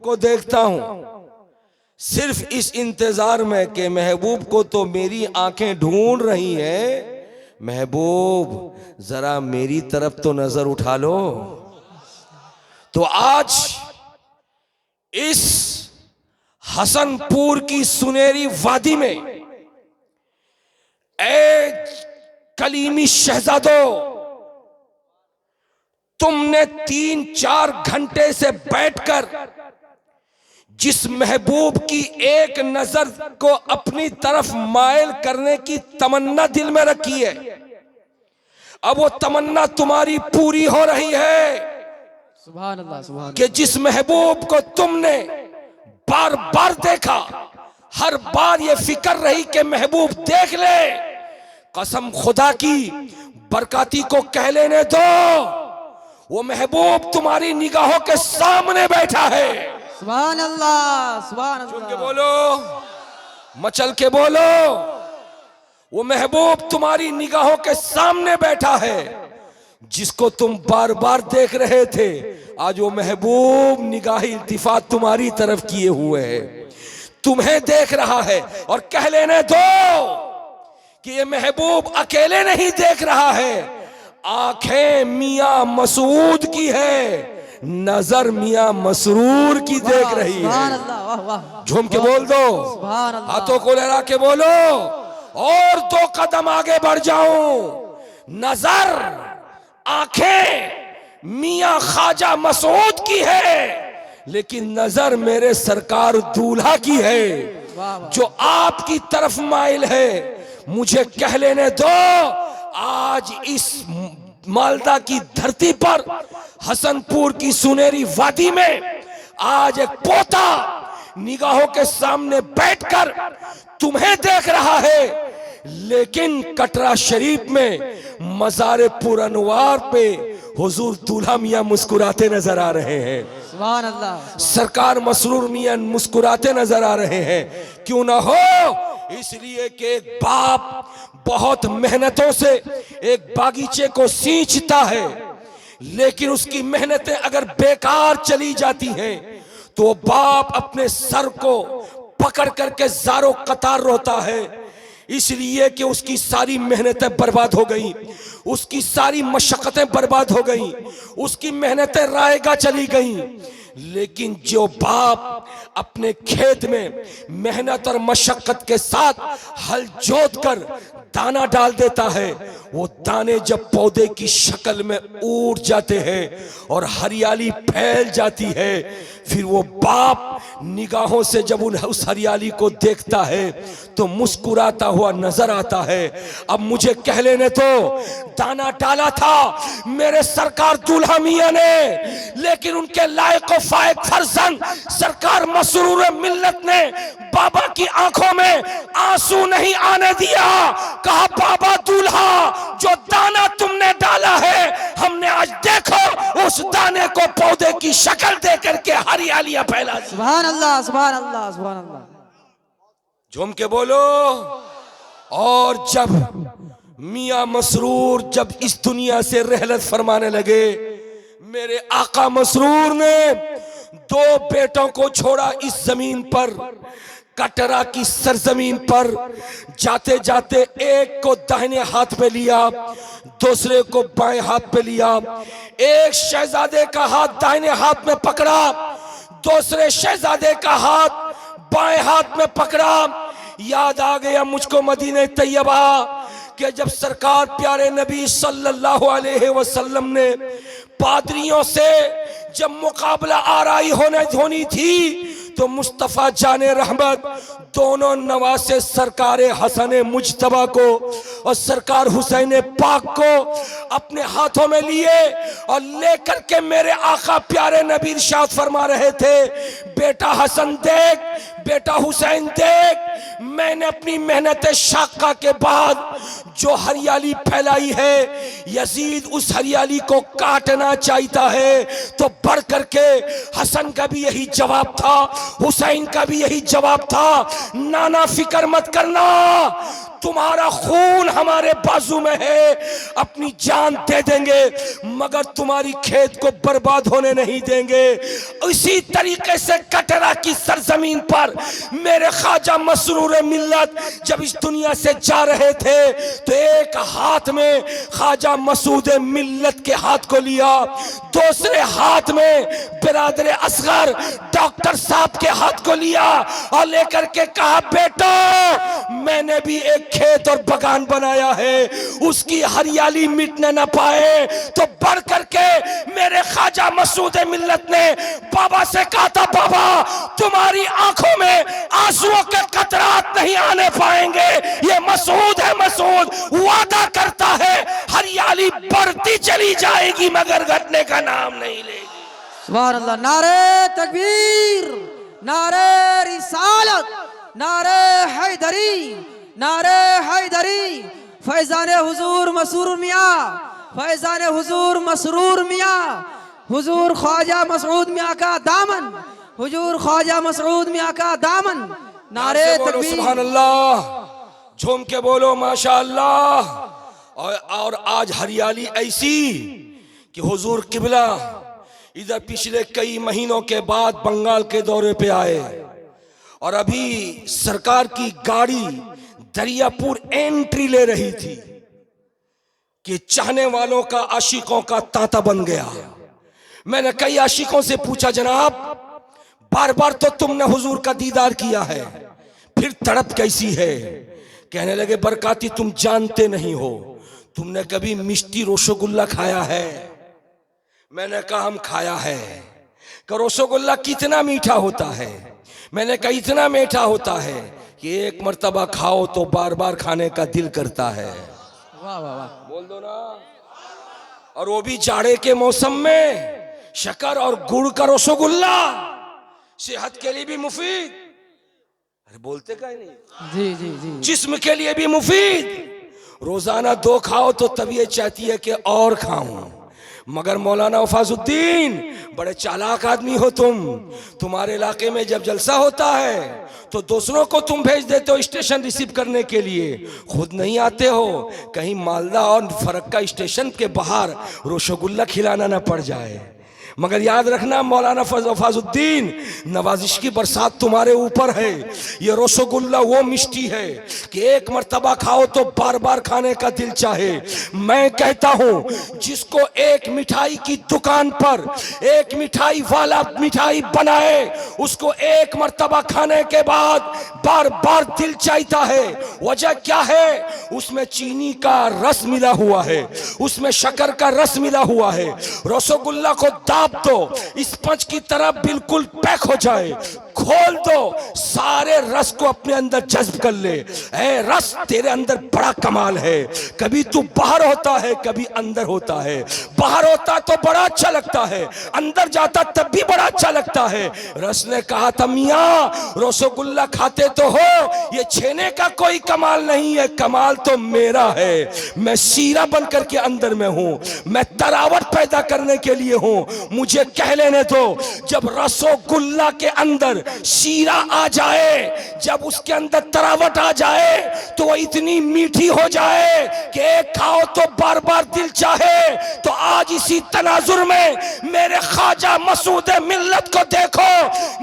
को देखता हूं सिर्फ इस इंतजार में कि महबूब को तो मेरी आंखें ढूंढ रही हैं, महबूब जरा मेरी तरफ तो नजर उठा लो। तो आज इस हसनपुर की सुनहरी वादी में ए कलीमी शहजादो, तुमने 3-4 घंटे से बैठकर जिस महबूब की एक नजर को अपनी तरफ मायल करने की तमन्ना दिल में रखी है, अब वो तमन्ना तुम्हारी पूरी हो रही है। सुभान अल्लाह, सुभान अल्लाह। कि जिस महबूब को तुमने बार बार देखा, हर बार ये फिक्र रही कि महबूब देख ले, कसम खुदा की बरकाती को कह लेने दो, वो महबूब तुम्हारी निगाहों के सामने बैठा है। सुभान अल्लाह, सुभान चुन के अल्लाह। बोलो, मचल के बोलो, वो महबूब तुम्हारी निगाहों के सामने बैठा है, जिसको तुम बार बार देख रहे थे। आज वो महबूब निगाह इल्तिफात तुम्हारी तरफ किए हुए है, तुम्हें देख रहा है। और कह लेने दो कि ये महबूब अकेले नहीं देख रहा है, आंखें मियां मसूद की है, नजर मियां मसरूर की देख रही सुभान है। अल्लाह, वाह वाह। झूम के बोल दो, सुभान अल्लाह। हाथों को लहरा के बोलो, और 2 कदम आगे बढ़ जाऊं। नजर, आंखें मियां ख्वाजा मसूद की है, लेकिन नजर मेरे सरकार दूल्हा की है, वाह वाह। जो आपकी तरफ माइल है। मुझे कह लेने दो, आज इस मालदा की धरती पर, हसनपुर की सुनहरी वादी में, आज एक पोता निगाहों के सामने बैठकर तुम्हें देख रहा है, लेकिन कटरा शरीफ में मज़ार पुरअनवार पे हुजूर दूल्हा मियां मुस्कुराते नजर आ रहे हैं। सुभान अल्लाह। सरकार मसरूर मियां मुस्कुराते नजर आ रहे हैं। क्यों ना हो, इसलिए कि एक बाप बहुत मेहनतों से एक बागीचे को सींचता है, लेकिन उसकी मेहनतें अगर बेकार चली जाती हैं तो वो बाप अपने सर को पकड़ करके ज़ारो कतार रोता है, इसलिए कि उसकी सारी मेहनतें बर्बाद हो गई, उसकी सारी मशक्क़तें बर्बाद हो गई, उसकी मेहनतें रायगा चली गई। लेकिन जो बाप अपने खेत में मेहनत और मशक्कत के साथ हल जोत कर दाना डाल देता है, वो दाने जब पौधे की शक्ल में उड़ जाते हैं और हरियाली फैल जाती है, फिर वो बाप निगाहों से जब उस हरियाली को देखता है तो मुस्कुराता हुआ नजर आता है। अब मुझे कह लेने तो, दाना डाला था मेरे सरकार दूल्हा मियां ने, लेकिन उनके लायक फायक फर्जंद सरकार मसरूर मिल्लत ने बाबा की आंखों में आंसू नहीं आने दिया। कहा, बाबा दूल्हा, जो दाना तुमने डाला है, हमने आज देखो उस दाने को पौधे की शक्ल दे करके हरियालियां फैला दी। सुभान अल्लाह, सुभान अल्लाह, सुभान अल्लाह। झूम के बोलो। और जब मियां मसरूर जब इस दुनिया से रहलत फरमाने लगे, मेरे आका मसरूर ने 2 बेटों को छोड़ा इस जमीन पर, कटरा की सरजमीन पर। जाते जाते एक को दाहिने हाथ पे लिया, दूसरे को बाएं हाथ पे लिया। एक शहजादे का हाथ दाहिने हाथ में पकड़ा, दूसरे शहजादे का हाथ बाएं हाथ में पकड़ा। याद आ गया मुझको मदीने तैयबा कि जब सरकार प्यारे नबी सल्लल्लाहु अलैहि वसल्लम ने पादरियों से जब मुकाबला आराई होनी थी, तो मुस्तफ़ा जाने रहमत दोनों नवासे सरकार हसन मुजतबा को और सरकार हुसैन पाक को अपने हाथों में लिए और लेकर के मेरे आका प्यारे नबी इरशाद फरमा रहे थे, बेटा हसन देख, बेटा हुसैन देख, मैंने अपनी मेहनत शाका के बाद जो हरियाली फैलाई है, यजीद उस हरियाली को काटना चाहता है। तो बढ़ करके हसन का भी यही जवाब था, हुसैन का भी यही जवाब था, नाना फिक्र मत करना, तुम्हारा खून हमारे बाजू में है, अपनी जान दे देंगे मगर तुम्हारी खेत को बर्बाद होने नहीं देंगे। इसी तरीके से कटरा की सरजमीन पर मेरे ख्वाजा मसरूर मिल्लत जब इस दुनिया से जा रहे थे तो एक हाथ में ख्वाजा मसूद मिल्लत के हाथ को लिया, दूसरे हाथ में बिरादर असगर डॉक्टर साहब के हाथ को लिया और लेकर के कहा, बेटो मैंने भी एक खेत और बगान बनाया है, उसकी हरियाली मिटने न पाए तो बढ़ करके मेरे ख्वाजा मसूद मिल्लत ने बाबा से कहा था, बाबा तुम्हारी आंखों में आंसुओं के कतरात नहीं आने पाएंगे, ये मसूद है, मसूद वादा करता है हरियाली बढ़ती चली जाएगी मगर घटने का नाम नहीं लेगी। सुभान अल्लाह। नारे तकबीर, नारे रिसालत, नारे हैदरी, नारे हैदरी। फैजान हुजूर मसरूर मियाँ, फैजान हुजूर मसरूर मियाँ, हुजूर ख्वाजा मसऊद मियाँ का दामन, हुजूर ख्वाजा मसऊद मियाँ का दामन। नारे तकबीर, सुभान अल्लाह, झूम के बोलो माशाअल्लाह। और आज हरियाली ऐसी कि हुजूर किबला इधर पिछले कई महीनों के बाद बंगाल के दौरे पे आए और अभी सरकार की गाड़ी दरियापुर एंट्री ले रही थी कि चाहने वालों का, आशिकों का तांता बन गया। मैंने कई आशिकों से पूछा, जनाब बार बार तो तुमने हुजूर का दीदार किया है, फिर तड़प कैसी है? कहने लगे, बरकाती तुम जानते नहीं हो, तुमने कभी मिष्टी रसगुल्ला खाया है? मैंने कहा हम खाया है। कि रसगुल्ला कितना मीठा होता है? मैंने कहा इतना मीठा होता है कि एक मर्तबा खाओ तो बार बार खाने का दिल करता है। वाह वाह वाह, बोल दो ना। और वो भी जाड़े के मौसम में शक्कर और गुड़ का रसगुल्ला सेहत के लिए भी मुफीद। अरे बोलते का नहीं? जी जी जी। जिस्म के लिए भी मुफीद। रोजाना 2 खाओ तो तबीयत चाहती है कि और खाऊं। मगर मौलाना वफाजुद्दीन बड़े चालाक आदमी हो तुम। तुम्हारे इलाके में जब जलसा होता है तो दूसरों को तुम भेज देते हो स्टेशन रिसीव करने के लिए, खुद नहीं आते हो। कहीं मालदा और फरक्का स्टेशन के बाहर रसगुल्ला खिलाना ना पड़ जाए। मगर याद रखना मौलाना वफाजुद्दीन, नवाजिश की बरसात तुम्हारे ऊपर है। ये रसगुल्ला वो मिष्टी है कि एक मर्तबा खाओ तो बार बार खाने का दिल चाहे। मैं कहता हूं जिसको एक मिठाई की दुकान पर एक मिठाई वाला मिठाई बनाए, उसको एक मर्तबा खाने के बाद बार बार दिल चाहता है। वजह क्या है? उसमें चीनी का रस मिला हुआ है, उसमें शक्कर का रस मिला हुआ है। रसगुल्ला को दाब दो, स्पंज की तरह बिल्कुल पैक हो जाए, खोल दो, सारे रस को अपने अंदर जज्ब कर ले। ए रस तेरे अंदर बड़ा कमाल है। कभी तू बाहर होता है, कभी अंदर होता है। बाहर होता तो बड़ा अच्छा लगता है, अंदर जाता तब भी बड़ा अच्छा लगता है। रस ने कहा था, मियाँ रसगुल्ला खाते तो हो, ये छेने का कोई कमाल नहीं है, कमाल तो मेरा है। मैं शीरा बन करके अंदर में हूँ, मैं तरावट पैदा करने के लिए हूँ। मुझे कह लेने दो, जब रसगुल्ला के अंदर शीरा आ जाए, जब उसके अंदर तरावट आ जाए तो वो इतनी मीठी हो जाए कि एक खाओ तो बार बार दिल चाहे। तो आज इसी तनाजुर में मेरे ख्वाजा मसूद मिल्लत को देखो,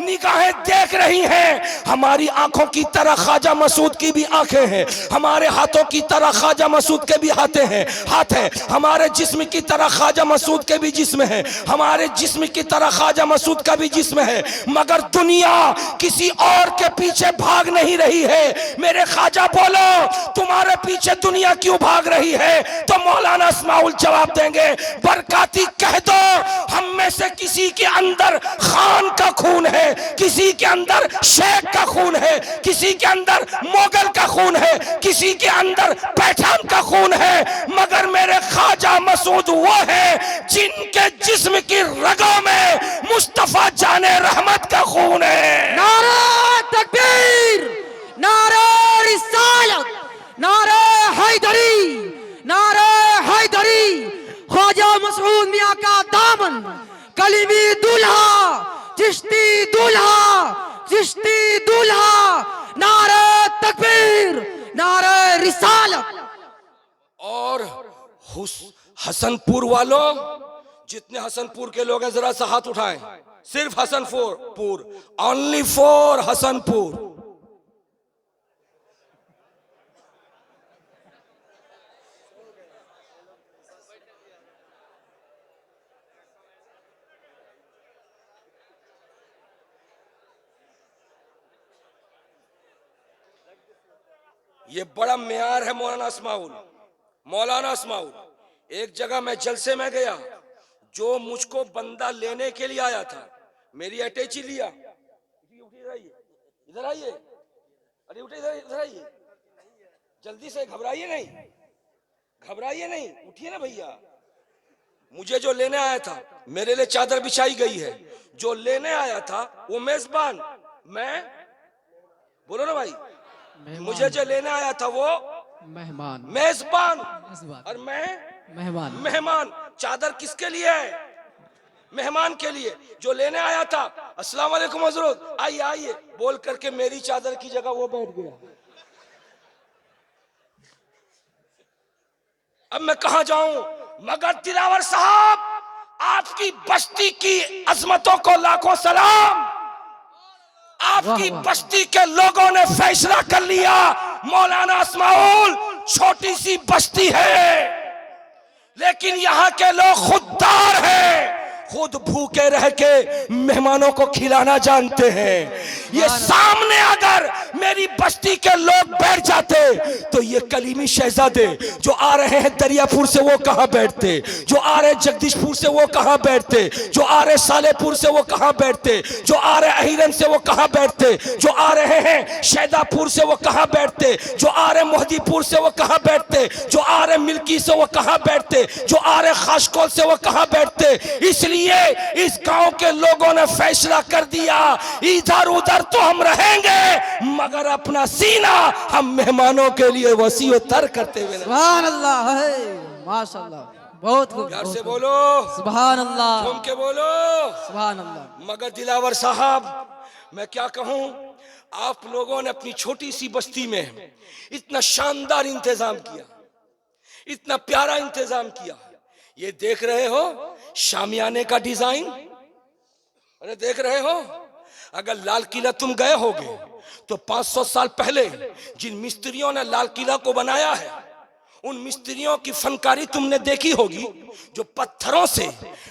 निगाहें देख रही हैं हमारी आंखों की तरह ख्वाजा मसूद की भी आंखें हैं, हमारे हाथों की तरह ख्वाजा मसूद के भी हाथ है, हमारे जिस्म की तरह ख्वाजा मसूद के भी जिस्म है, हमारे जिस्म की तरह ख्वाजा मसूद का भी जिस्म है। मगर दुनिया किसी और के पीछे भाग नहीं रही है। मेरे ख्वाजा बोलो, तुम्हारे पीछे दुनिया क्यों भाग रही है? तो मौलाना इस्माउल जवाब देंगे, बरकाती कह दो हम में से किसी के अंदर खान का खून है, किसी के अंदर शेख का खून है, किसी के अंदर मोगल का खून है, किसी के अंदर पैठान का खून है। मगर मेरे ख्वाजा मसूद वो है जिनके जिस्म की रगों में मुस्तफा जाने रहमत का खून है। नारे तकबीर, नारे रिसालत, नारे हैदरी, नारे हैदरी। ख्वाजा मसऊद मियाँ का दामन, कलीमी दूल्हा, चिश्ती दूल्हा, चिश्ती दूल्हा। नारे तकबीर, नारे रिसालत। और हसनपुर वालों, जितने हसनपुर के लोग हैं जरा सा हाथ उठाएं। सिर्फ हसनपुर, ओनली फॉर हसनपुर। ये बड़ा मेयार है मौलाना इस्माउल। एक जगह मैं जलसे में गया, जो मुझको बंदा लेने के लिए आया था, मेरी अटैची लिया। इधर आइए, अरे उठे, इधर आइए, जल्दी से, घबराइए नहीं, उठिए ना भैया। मुझे जो लेने आया था, मेरे लिए चादर बिछाई गई है। जो लेने आया था वो मेजबान, मैं, बोलो ना भाई, मुझे जो लेने आया था वो मेजबान और मैं मेहमान। चादर किसके लिए है? मेहमान के लिए। जो लेने आया था, अस्सलाम वालेकुम हजरत, आइए बोल करके मेरी चादर की जगह वो बैठ गया। अब मैं कहां जाऊं? मगर दिलावर साहब, आपकी बस्ती की अजमतों को लाखों सलाम। आपकी बस्ती के लोगों ने फैसला कर लिया, मौलाना इस्माउल छोटी सी बस्ती है, लेकिन यहाँ के लोग खुददार हैं, खुद भूखे रह के मेहमानों को खिलाना जानते हैं। ये सामने अगर मेरी बस्ती के लोग बैठ जाते तो ये कलीमी शहजादे जो आ रहे हैं दरियापुर से वो कहां बैठते, जो आ रहे जगदीशपुर से वो कहां बैठते, जो आ रहे सालेपुर से वो कहां बैठते, जो आ रहे अहिरन से वो कहां बैठते, जो आ रहे हैं शहदापुर से वो कहां बैठते, जो आ रहे मोहदीपुर से वो कहां बैठते, जो आ रहे मिल्की से वो कहां बैठते, जो आ रहे खासकोल से वो कहां बैठते। इसलिए इस गांव के लोगों ने फैसला कर दिया, इधर उधर तो हम रहेंगे, मगर अपना सीना हम मेहमानों के लिए वसी तर करते हुए। सुभान अल्लाह है, माशाअल्लाह, बहुत खूब। प्यार से बोलो सुभान अल्लाह, घूम के बोलो सुभान अल्लाह। मगर दिलावर साहब, मैं क्या कहूं, आप लोगों ने अपनी छोटी सी बस्ती में इतना शानदार इंतजाम किया, इतना प्यारा इंतजाम किया। ये देख रहे हो शामियाने का डिजाइन, अरे देख रहे हो। अगर लाल किला तुम गए होगे तो 500 साल पहले जिन मिस्त्रियों ने लाल किला को बनाया है, उन मिस्त्रियों की फनकारी तुमने देखी होगी, जो पत्थरों से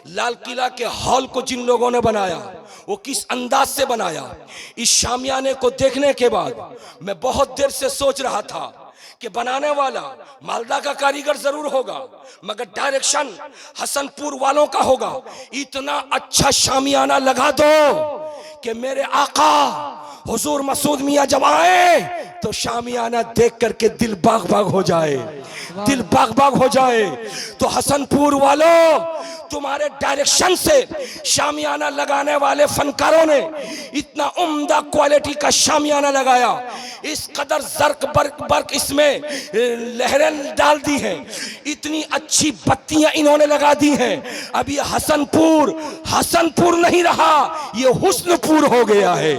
लाल किला के हॉल को जिन लोगों ने बनाया, वो किस अंदाज से बनाया। इस शामियाने को देखने के बाद मैं बहुत देर से सोच रहा था कि बनाने वाला मालदा का कारीगर जरूर होगा, मगर डायरेक्शन हसनपुर वालों का होगा। इतना अच्छा शामियाना लगा दो कि मेरे आका हुजूर मसूद मियां जब आए तो शामियाना देख करके दिल बाग बाग हो जाए, दिल बाग बाग हो जाए। तो हसनपुर वालों, तुम्हारे डायरेक्शन से शामियाना लगाने वाले फनकारों ने इतना उम्दा क्वालिटी का शामियाना लगाया, इस कदर जर्क बर्क इसमें लहरें डाल दी हैं, इतनी अच्छी बत्तियां इन्होंने लगा दी हैं। अब ये हसनपुर नहीं रहा, ये हुस्नपुर हो गया है,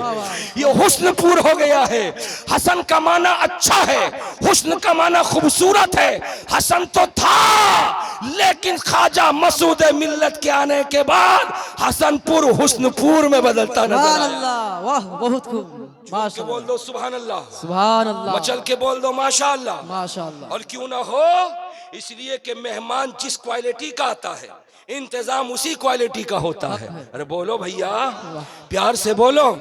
ये हुस्नपुर हो गया है। हसन का माना अच्छा है, हुस्न का माना खूबसूरत है। हसन तो था, लेकिन ख्वाजा मसूद मिल्लत के आने के बाद हसनपुर हुस्नपुर में बदलता नजर आया। वाह, बहुत खूब, माशाअल्लाह। बोल दो सुभान अल्लाह, सुभान अल्लाह। मचल के बोल दो माशाअल्लाह, माशाअल्लाह। और क्यों ना हो, इसलिए कि मेहमान जिस क्वालिटी का आता है, इंतजाम उसी क्वालिटी का होता है। अरे बोलो भैया, प्यार से बोलो।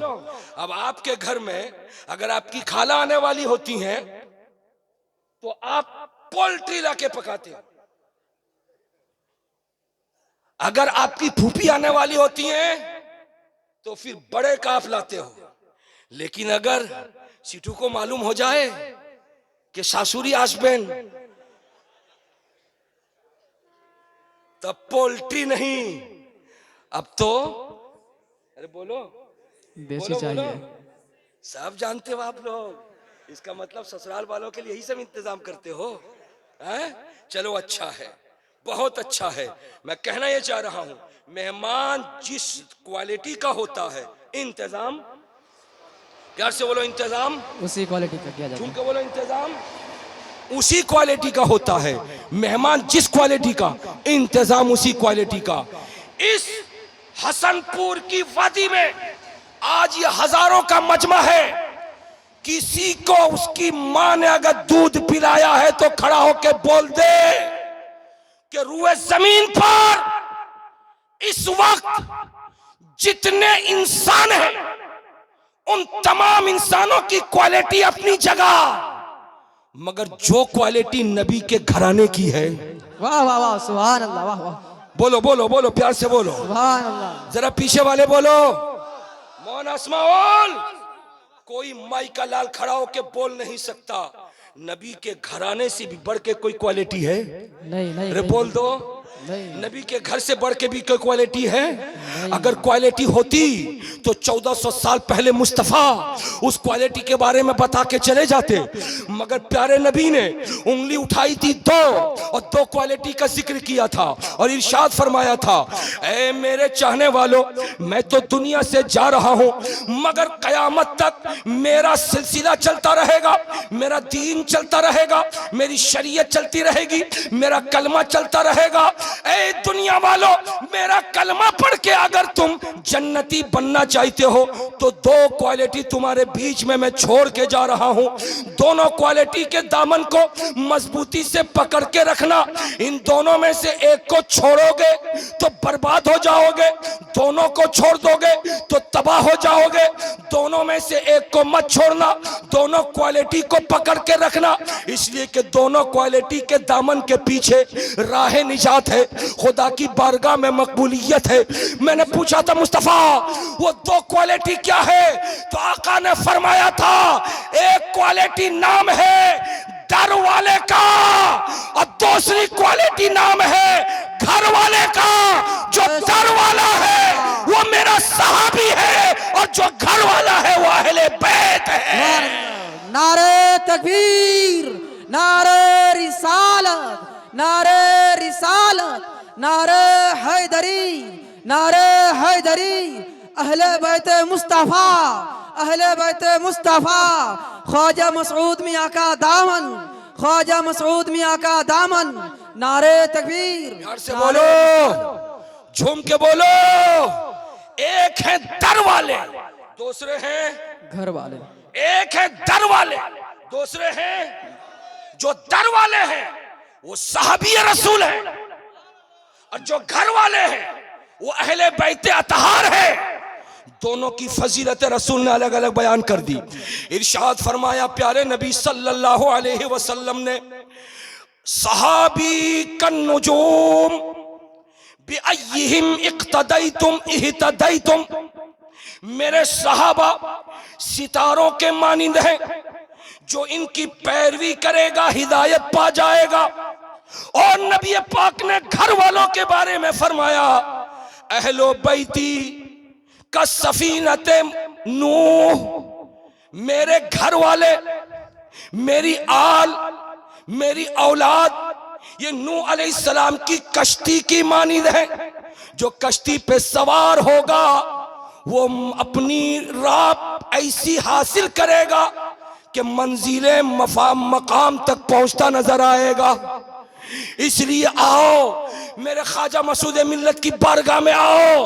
अब आपके घर में अगर आपकी खाला आने वाली होती हैं तो आप पोल्ट्री लाके पकाते हैं, अगर आपकी फूफी आने वाली होती हैं तो फिर बड़े काफ लाते हो। लेकिन अगर सिटू को मालूम हो जाए कि सासुरी आसबेन, तब पोल्ट्री नहीं, अब तो अरे बोलो देसी चाहिए। सब जानते हो आप लोग, इसका मतलब ससुराल वालों के लिए यही सब इंतजाम करते हो, हैं? चलो अच्छा है, बहुत अच्छा है। मैं कहना ये चाह रहा हूं, मेहमान जिस क्वालिटी का होता है, इंतजाम प्यार से बोलो इंतजाम, उसी क्वालिटी का किया जाता झूम है। के बोलो इंतजाम उसी क्वालिटी का होता है। मेहमान जिस क्वालिटी का, इंतजाम उसी क्वालिटी का। इस हसनपुर की वादी में आज ये हजारों का मजमा है। किसी को उसकी मां ने अगर दूध पिलाया है तो खड़ा होकर बोल दे कि रूए जमीन पर इस वक्त जितने इंसान हैं उन तमाम इंसानों की क्वालिटी अपनी जगह, मगर जो क्वालिटी नबी के घराने की है। वाह वाह वाह, सुभान अल्लाह, वाह वाह, बोलो बोलो बोलो, प्यार से बोलो, सुभान अल्लाह। जरा पीछे वाले बोलो, मौन अस्माउल। कोई माई का लाल खड़ा होके बोल नहीं सकता नबी के घराने से भी बढ़ के कोई क्वालिटी है? नहीं नहीं अरे नहीं, बोल दो, नहीं। नबी के घर से बढ़ के भी कोई क्वालिटी है? अगर क्वालिटी होती तो 1400 साल पहले मुस्तफा उस क्वालिटी के बारे में बता के चले जाते, मगर प्यारे नबी ने उंगली उठाई थी दो, और दो क्वालिटी का जिक्र किया था और इरशाद फरमाया था, ऐ मेरे चाहने वालों, मैं तो दुनिया से जा रहा हूं, मगर कयामत तक मेरा सिलसिला चलता रहेगा, मेरा दीन चलता रहेगा, मेरी शरीयत चलती रहेगी, मेरा कलमा चलता रहेगा। ऐ दुनिया वालों, मेरा कलमा पढ़ के अगर तुम जन्नती बनना चाहते हो तो दो क्वालिटी तुम्हारे बीच में मैं छोड़ के जा रहा हूं। दोनों क्वालिटी के दामन को मजबूती से पकड़ के रखना। इन दोनों में से एक को छोड़ोगे तो बर्बाद हो जाओगे, दोनों को छोड़ दोगे तो तबाह हो जाओगे। दोनों में से एक को मत छोड़ना, दोनों क्वालिटी को पकड़ के रखना, इसलिए कि दोनों क्वालिटी के दामन के पीछे राह निजात है, खुदा की बारगाह में मकबूलियत है। मैंने पूछा था मुस्तफा वो दो क्वालिटी क्या है, तो आका ने फरमाया था एक क्वालिटी नाम है दर वाले का और दूसरी क्वालिटी नाम है घर वाले का। जो दर वाला है वो मेरा सहाबी है और जो घर वाला है वो अहले बैत है। नारे तकबीर, नारे रिसालत, नारे रिसालत, नारे हैदरी, नारे हैदरी। अहले बैत मुस्तफा, अहले बैत मुस्तफा, ख्वाजा मसऊद मियां का दामन, ख्वाजा मसऊद मियां का दामन। नारे तकबीर, यार से बोलो, झूम के बोलो। एक है दर वाले, दूसरे हैं घर वाले। एक है दर वाले, दूसरे हैं जो दर वाले हैं वो सहाबी रसूल है, और जो घर वाले हैं वो अहले बैत अतहार है। दोनों की फजीलत रसूल ने अलग अलग बयान कर दी। इरशाद फरमाया प्यारे नबी सल्लल्लाहु अलैहि वसल्लम ने, सहाबी कन्नुजूम बिअय्यिहिम इक्तदैतुम इहतदैतुम। मेरे सहाबा सितारों के मानिंद हैं, जो इनकी पैरवी करेगा हिदायत पा जाएगा। और नबी पाक ने घर वालों के बारे में फरमाया, अहलो बैती का सफीनते नूह। मेरे घर वाले, मेरी आल, मेरी औलाद ये नूह अलैहिस्सलाम की कश्ती की मानिंद है। जो कश्ती पे सवार होगा वो अपनी राह ऐसी हासिल करेगा कि मंजिले मकाम तक पहुंचता नजर आएगा। इसलिए आओ मेरे ख्वाजा मसूद मिल्लत की बारगाह में आओ।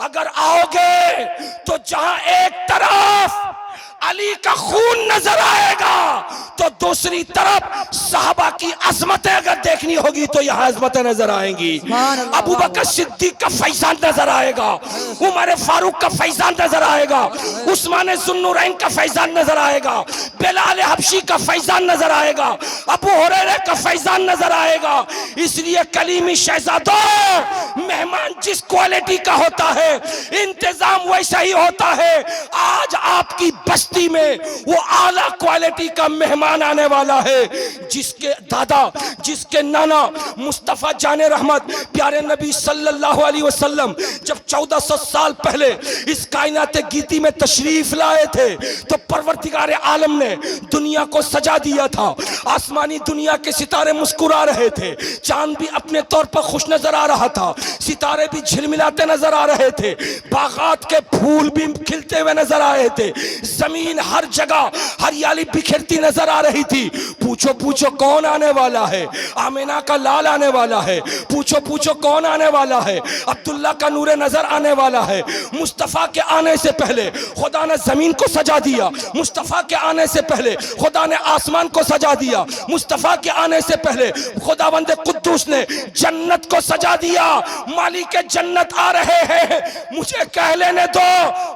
अगर आओगे तो जहां एक तरफ अली का खून नजर आएगा तो दूसरी तरफ साहबा की अजमतें अगर देखनी होगी तो यहाँ अजमतें नजर आएंगी। अबू बकर सिद्दीक का फैजान नजर आएगा, उमर फारूक का फैजान नजर आएगा, उस्मान जुन्नुरैन का फैजान नजर आएगा, बिलाल हबशी का फैजान नजर आएगा, अबू हुरैरा का फैजान नजर आएगा। इसलिए कलीमी शहजादों, मेहमान जिस क्वालिटी का होता है इंतजाम वैसा ही होता है। आज आपकी बस्ती में वो आला क्वालिटी का मेहमान मुसलमान आने वाला है, जिसके दादा, जिसके नाना मुस्तफ़ा जाने रहमत प्यारे नबी सल्लल्लाहु अलैहि वसल्लम जब 1400 साल पहले इस कायनात गीती में तशरीफ लाए थे तो परवरदिगार आलम ने दुनिया को सजा दिया था। आसमानी दुनिया के सितारे मुस्कुरा रहे थे, चांद भी अपने तौर पर खुश नजर आ रहा था, सितारे भी झिलमिलाते नजर आ रहे थे, बागात के फूल भी खिलते हुए नजर आ रहे थे, जमीन हर जगह हरियाली बिखरती नजर आ रही थी। पूछो पूछो कौन आने वाला है? आमिना का लाल आने वाला है। पूछो पूछो कौन आने वाला है? अब्दुल्ला का नूरे नजर आने वाला है। मुस्तफ़ा के आने से पहले खुदा ने जमीन को सजा दिया, मुस्तफ़ा के आने से पहले खुदा ने आसमान को सजा दिया, मुस्तफ़ा के आने से पहले खुदावंद कुद्दूस ने जन्नत को सजा दिया। मालिक जन्नत आ रहे हैं, मुझे कह लेने दो,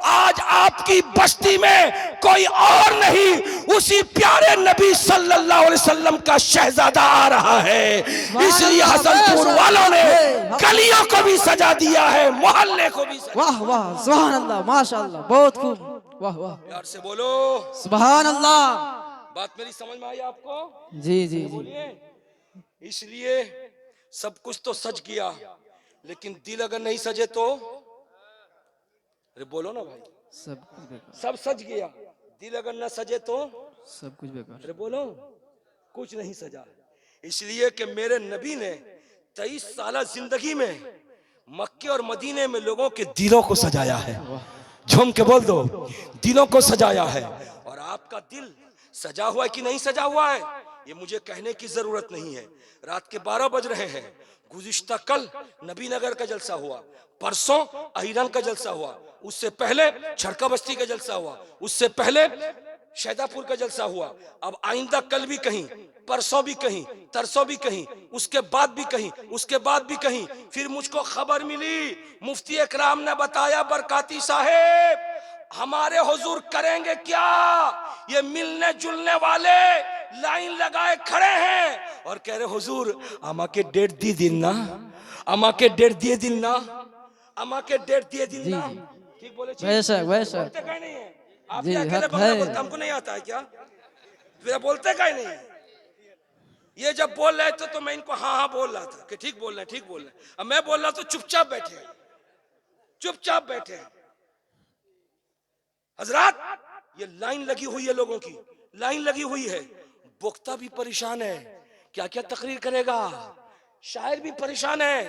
आज आपकी बस्ती में कोई और नहीं, उसी प्यारे नबी सल्लल्लाहु अलैहि वसल्लम का शहजादा आ रहा है। इसलिए हसनपुर वालों ने गलियों को भी सजा दिया है, मोहल्ले को भी सजा। वाह वाह, सुभान अल्लाह, माशाअल्लाह, बहुत खूब, वाह वाह, यार से बोलो सुभान अल्लाह। बात मेरी समझ में आई आपको? जी जी जी, बोलिए। इसलिए सब कुछ तो सज गया, लेकिन दिल अगर नहीं सजे तो, अरे बोलो ना भाई, सब कुछ बेकार, सब सज गया, दिल अगर न सजे तो, सब कुछ बेकार। अरे बोलो, कुछ नहीं सजा। इसलिए कि मेरे नबी ने 23 साल जिंदगी में मक्के और मदीने में लोगों के दिलों को सजाया है। झूम के बोल दो, दिलों को सजाया है। और आपका दिल सजा हुआ है कि नहीं सजा हुआ है, ये मुझे कहने की जरूरत नहीं है। रात के 12 बज रहे हैं। गुज़िश्ता कल नबी नगर का जलसा हुआ, परसों अहिरन का जलसा हुआ, उससे पहले छड़का बस्ती का जलसा हुआ, उससे पहले शहदापुर का जलसा हुआ। अब आइंदा कल भी कहीं, परसों भी कहीं, तरसों भी कहीं, उसके बाद भी कहीं, उसके बाद भी कहीं। फिर मुझको खबर मिली, मुफ्ती इकराम ने बताया, बरकाती साहेब हमारे हुजूर करेंगे क्या? ये मिलने जुलने वाले लाइन लगाए खड़े हैं और कह रहे हुजूर अमा के डेट दी दिन ना, अमा के डेट दिए दिन ना, अमा के डेट दिए दिन ना। ठीक बोले? वैसा वैसा बोलते कहीं नहीं है आप, जी, अकेले हक बंगला है। बोलते, हमको नहीं आता है क्या? फिर बोलते कहीं नहीं है। ये जब बोल रहे थे तो मैं इनको हाँ हाँ बोल रहा था कि ठीक बोल रहे हैं, ठीक बोल रहे हैं। अब मैं बोल रहा तो चुपचाप बैठे, चुपचाप बैठे। हजरात ये लाइन लगी हुई है, लोगों की लाइन लगी हुई है। वक्ता भी परेशान है, क्या क्या तकरीर करेगा, शायर भी परेशान है,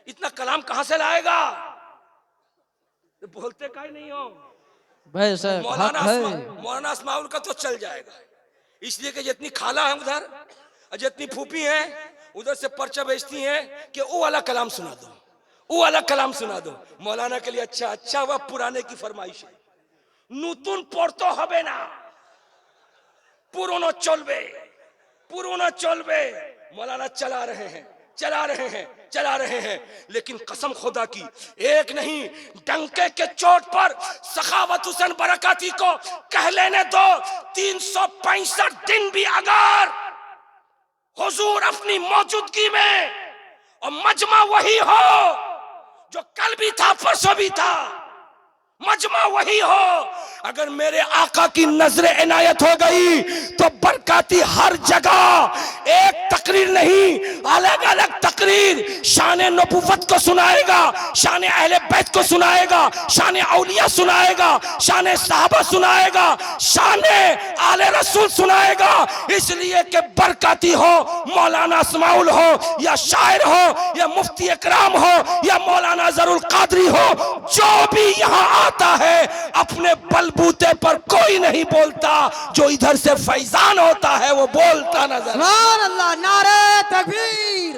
इतना कलाम कहां से लाएगा? बोलते काहे नहीं हो? वैसा हक है। मौलाना अस्माउल का तो चल जाएगा, इसलिए कि जितनी खाला है उधर और जितनी फूफी है उधर से पर्चा बेचती हैं कि वो वाला कलाम सुना दो, वो वाला कलाम सुना दो। मौलाना के लिए अच्छा अच्छा वह पुराने की फरमाइश है, नूतन पढ़ते হবে না, पुरानो चलबे, पुरानो चलबे। मौलाना चला रहे हैं, चला रहे हैं, चला रहे हैं, लेकिन कसम खुदा की एक नहीं, डंके के चोट पर सखावत हुसैन बरकाती को कह लेने दो, 365 दिन भी अगर हुजूर अपनी मौजूदगी में और मजमा वही हो जो कल भी था परसों भी था, मजमा वही हो, अगर मेरे आका की नजर इनायत हो गई तो बरकाती हर जगह एक तकरीर नहीं, अलग अलग तकरीर शान नबुव्वत को सुनाएगा, शान अहले बैत को सुनाएगा, शान औलिया सुनाएगा, शान सहाबा सुनाएगा, शान आले रसूल सुनाएगा। इसलिए कि बरकाती हो, मौलाना अस्माउल हो, या शायर हो, या मुफ्ती इकराम हो, या मौलाना जरुल कादरी हो, जो भी यहाँ आता है अपने बलबूते पर कोई नहीं बोलता, जो इधर से फैजान होता है वो बोलता नजर। सुभान अल्लाह, नारे तकबीर,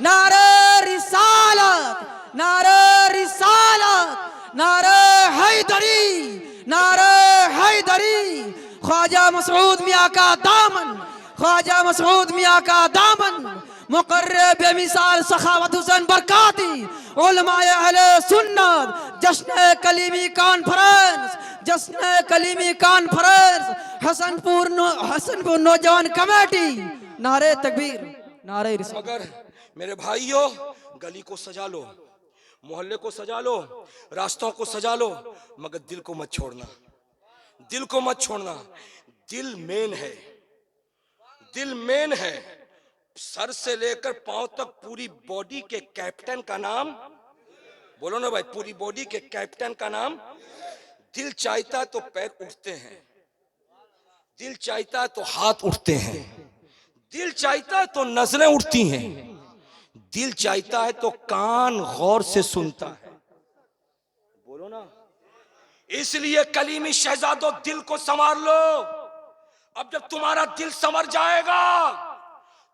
नारे रिसालत, नारे रिसालत, नारे हैदरी, नारे हैदरी। ख्वाजा मसऊद मियां का दामन, ख्वाजा मसऊद मियां का दामन, मुकर्रर बेमिसाल सखावत हुसैन बरकाती, उलमाए अहले सुन्नत, जश्न कलीमी कॉन्फ्रेंस, जश्न कलीमी कॉन्फ्रेंस, हसनपुर नौजवान कमेटी। नारे तकबीर, नारे रिसालत। मगर मेरे भाइयों, गली को सजा लो, मोहल्ले को सजा लो, रास्तों को सजा लो, मगर दिल को मत छोड़ना, दिल को मत छोड़ना। दिल मेन है, दिल मेन है, सर से लेकर पांव तक पूरी बॉडी के कैप्टन का नाम बोलो ना भाई, पूरी बॉडी के कैप्टन का नाम दिल। चाहता है तो पैर उठते हैं, दिल चाहता है तो हाथ उठते हैं, दिल चाहता है तो नजरें उठती हैं, दिल चाहता है तो कान गौर से सुनता है। बोलो ना। इसलिए कलीमी शहजादों, दिल को संवार लो। अब जब तुम्हारा दिल संवर जाएगा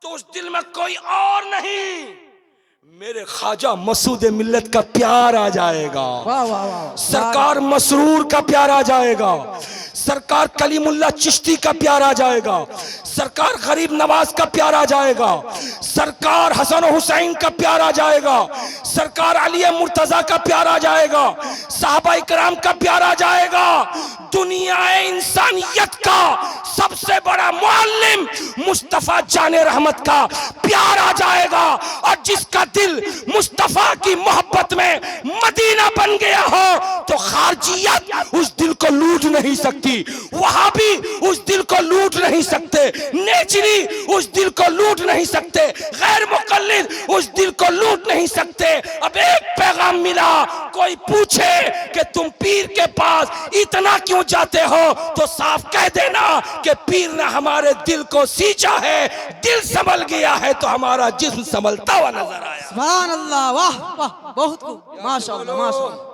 तो उस दिल में कोई और नहीं, मेरे ख्वाजा मसूद मिल्लत का प्यार आ जाएगा। वाह वाह वाह। सरकार मसरूर का प्यार आ जाएगा, सरकार कलीमुल्लाह चिश्ती का प्यार आ जाएगा, सरकार गरीब नवाज का प्यार आ जाएगा, सरकार हसन हुसैन का प्यार आ जाएगा, सरकार अली मुर्तजा का प्यार आ जाएगा, साहबा इकराम का प्यार आ जाएगा। दुनिया इंसानियत का सबसे बड़ा मुअल्लिम मुस्तफा जाने रहमत का प्यार आ जाएगा। और जिसका दिल मुस्तफा की मोहब्बत में मदीना बन गया हो तो खारजियत उस दिल को लूट नहीं सकती, वहां भी उस दिल को लूट नहीं सकते, नेचरी उस दिल को लूट नहीं सकते, गैर मुकल्लिद उस दिल को लूट नहीं सकते। अब एक पैगाम मिला, कोई पूछे कि तुम पीर के पास इतना क्यों जाते हो तो साफ कह देना कि पीर ने हमारे दिल को सींचा है, दिल संभल गया है तो हमारा जिस्म संभलता हुआ नजर आया। सुभान अल्लाह, वाह वाह, बहुत खूब, माशाअल्लाह माशाअल्लाह।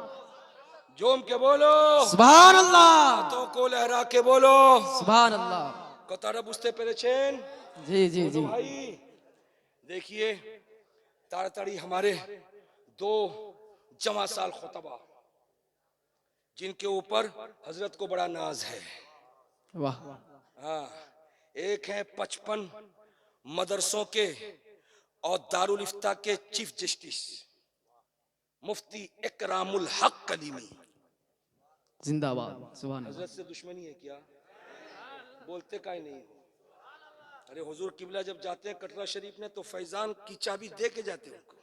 जोम के बोलो, सुभान अल्लाह, तो को लहरा के बोलो, सुभान अल्लाह। कतारा बुझते पेरेছেন। जी जी जी। भाई देखिए, ताड़ाताड़ी हमारे दो जमा साल खुतबा जिनके ऊपर हजरत को बड़ा नाज है। वाह। हाँ, एक है 55 मदरसों के और दारुल इफ्ता के चीफ जस्टिस मुफ्ती इकरामुल हक कलीमी जिंदाबाद। सुभान अल्लाह। हजरत से दुश्मनी है क्या? बोलते का ही नहीं हो। अरे हुजूर किबला जब जाते हैं कटरा शरीफ में तो फैजान की चाबी दे के जाते हैं उनको।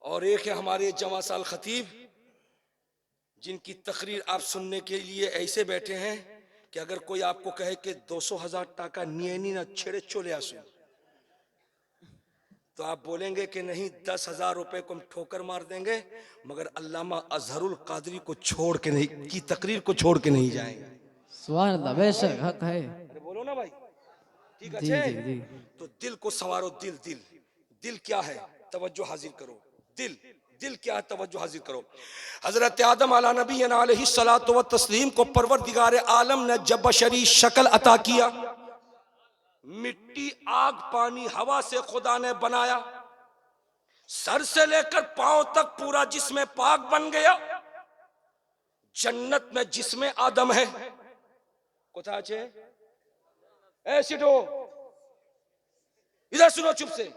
और एक है हमारे जमा साल खतीब जिनकी तकरीर आप सुनने के लिए ऐसे बैठे हैं कि अगर कोई आपको कहे कि 200,000 टाका नियनी ना छेड़े चले आसू तो आप बोलेंगे कि नहीं, 10,000 रुपए को हम ठोकर मार देंगे मगर अल्लामा अजहरुल कादरी को छोड़ के नहीं, की तकरीर को छोड़ के नहीं जाएंगे। सुभान अल्लाह, बेशक हक है। अरे बोलो ना भाई, ठीक है। जी जी जी। तो दिल को संवारो। दिल दिल दिल क्या है? तवज्जो हाजिर करो। दिल दिल क्या है? तवज्जो हाजिर करो। हजरत आदम अला नबी अलैहिस्सलातु व तस्लीम को परवरदिगार आलम ने जब बशरी शक्ल अता किया, मिट्टी, आग, पानी, हवा से खुदा ने बनाया, सर से लेकर पांव तक पूरा जिस्म पाक बन गया। जन्नत में जिस्म आदम है। कोथा छे ए सिटो, इधर सुनो चुप से।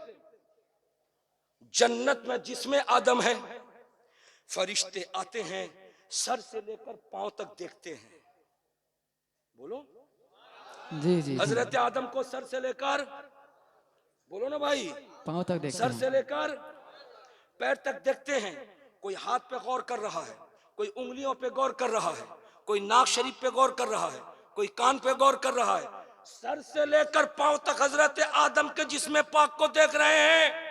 जन्नत में जिस्म आदम है। फरिश्ते आते हैं, सर से लेकर पांव तक देखते हैं। बोलो जी जी। हजरत आदम को सर से लेकर, बोलो ना भाई, पांव तक देखते सर हैं। से लेकर पैर तक देखते हैं। कोई हाथ पे गौर कर रहा है, कोई उंगलियों पे गौर कर रहा है, कोई नाक शरीफ पे गौर कर रहा है, कोई कान पे गौर कर रहा है। सर से लेकर पांव तक हजरत आदम के जिस्म पाक को देख रहे हैं।